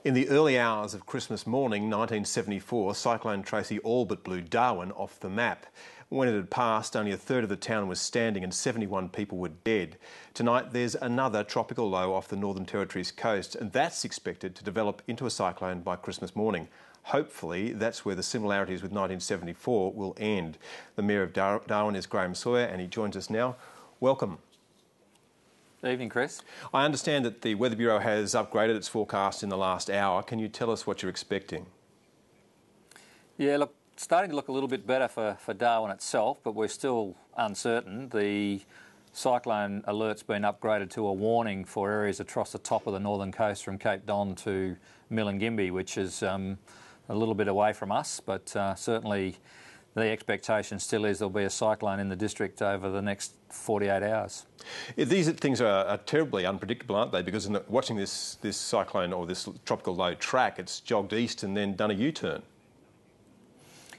In the early hours of Christmas morning 1974, Cyclone Tracy all but blew Darwin off the map. When it had passed, only a third of the town was standing and 71 people were dead. Tonight there's another tropical low off the Northern Territory's coast, and that's expected to develop into a cyclone by Christmas morning. Hopefully that's where the similarities with 1974 will end. The Mayor of Darwin is Graeme Sawyer and he joins us now. Welcome. Good evening, Chris. I understand that the Weather Bureau has upgraded its forecast in the last hour. Can you tell us what you're expecting? Yeah, look, starting to look a little bit better for Darwin itself, but we're still uncertain. The cyclone alert's been upgraded to a warning for areas across the top of the northern coast from Cape Don to Milingimbi, which is a little bit away from us, but certainly the expectation still is there'll be a cyclone in the district over the next 48 hours. These things are terribly unpredictable, aren't they? Because watching this cyclone or this tropical low track, it's jogged east and then done a U-turn.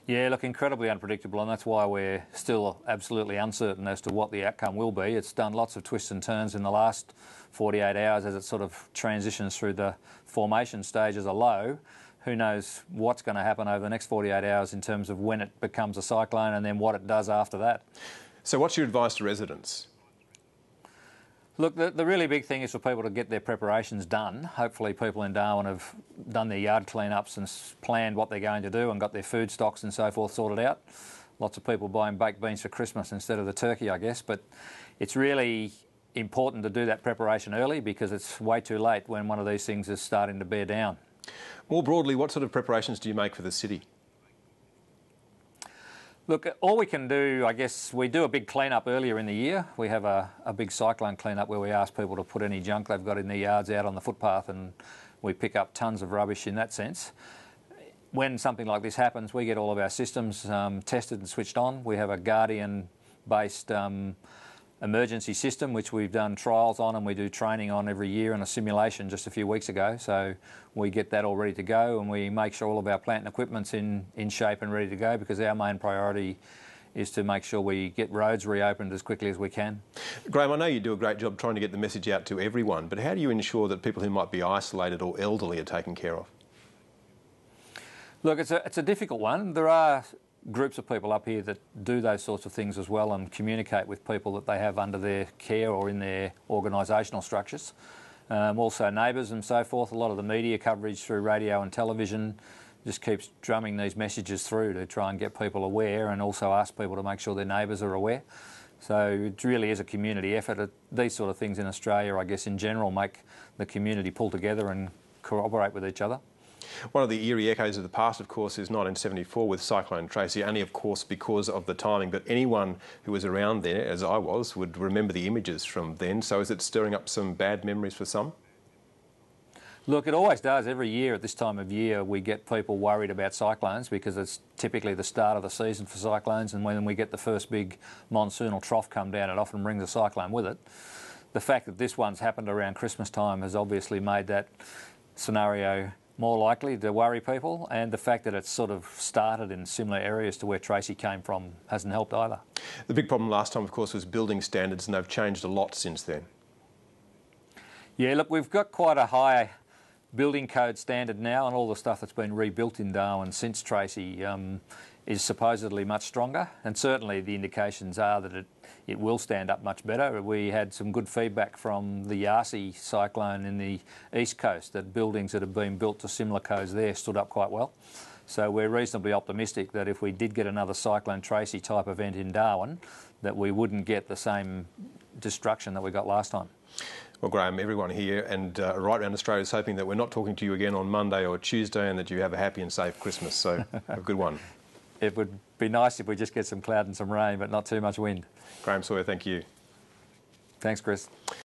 Yeah, look, incredibly unpredictable, and that's why we're still absolutely uncertain as to what the outcome will be. It's done lots of twists and turns in the last 48 hours as it sort of transitions through the formation stage as a low. Who knows what's going to happen over the next 48 hours in terms of when it becomes a cyclone and then what it does after that. So what's your advice to residents? Look, the really big thing is for people to get their preparations done. Hopefully people in Darwin have done their yard clean-ups and planned what they're going to do and got their food stocks and so forth sorted out. Lots of people buying baked beans for Christmas instead of the turkey, I guess, but it's really important to do that preparation early because it's way too late when one of these things is starting to bear down. More broadly, what sort of preparations do you make for the city? Look, all we can do, I guess, we do a big clean-up earlier in the year. We have a big cyclone clean-up where we ask people to put any junk they've got in their yards out on the footpath, and we pick up tons of rubbish in that sense. When something like this happens, we get all of our systems tested and switched on. We have a Guardian-based emergency system which we've done trials on and we do training on every year and a simulation just a few weeks ago, so we get that all ready to go and we make sure all of our plant and equipment's in shape and ready to go because our main priority is to make sure we get roads reopened as quickly as we can. Graeme, I know you do a great job trying to get the message out to everyone, but how do you ensure that people who might be isolated or elderly are taken care of? Look, it's a difficult one. There are groups of people up here that do those sorts of things as well and communicate with people that they have under their care or in their organisational structures. Also neighbours and so forth. A lot of the media coverage through radio and television just keeps drumming these messages through to try and get people aware and also ask people to make sure their neighbours are aware. So it really is a community effort. These sort of things in Australia, I guess in general, make the community pull together and cooperate with each other. One of the eerie echoes of the past, of course, is 1974 with Cyclone Tracy, only, of course, because of the timing. But anyone who was around there, as I was, would remember the images from then. So is it stirring up some bad memories for some? Look, it always does. Every year at this time of year we get people worried about cyclones because it's typically the start of the season for cyclones, and when we get the first big monsoonal trough come down, it often brings a cyclone with it. The fact that this one's happened around Christmas time has obviously made that scenario more likely to worry people, and the fact that it's sort of started in similar areas to where Tracy came from hasn't helped either. The big problem last time, of course, was building standards, and they've changed a lot since then. Yeah, look, we've got quite a high building code standard now, and all the stuff that's been rebuilt in Darwin since Tracy is supposedly much stronger, and certainly the indications are that it will stand up much better. We had some good feedback from the Yasi cyclone in the east coast that buildings that have been built to similar codes there stood up quite well. So we're reasonably optimistic that if we did get another Cyclone Tracy type event in Darwin, that we wouldn't get the same destruction that we got last time. Well, Graeme, everyone here and right around Australia is hoping that we're not talking to you again on Monday or Tuesday and that you have a happy and safe Christmas. So a good one. It would be nice if we just get some cloud and some rain, but not too much wind. Graeme Sawyer, thank you. Thanks, Chris.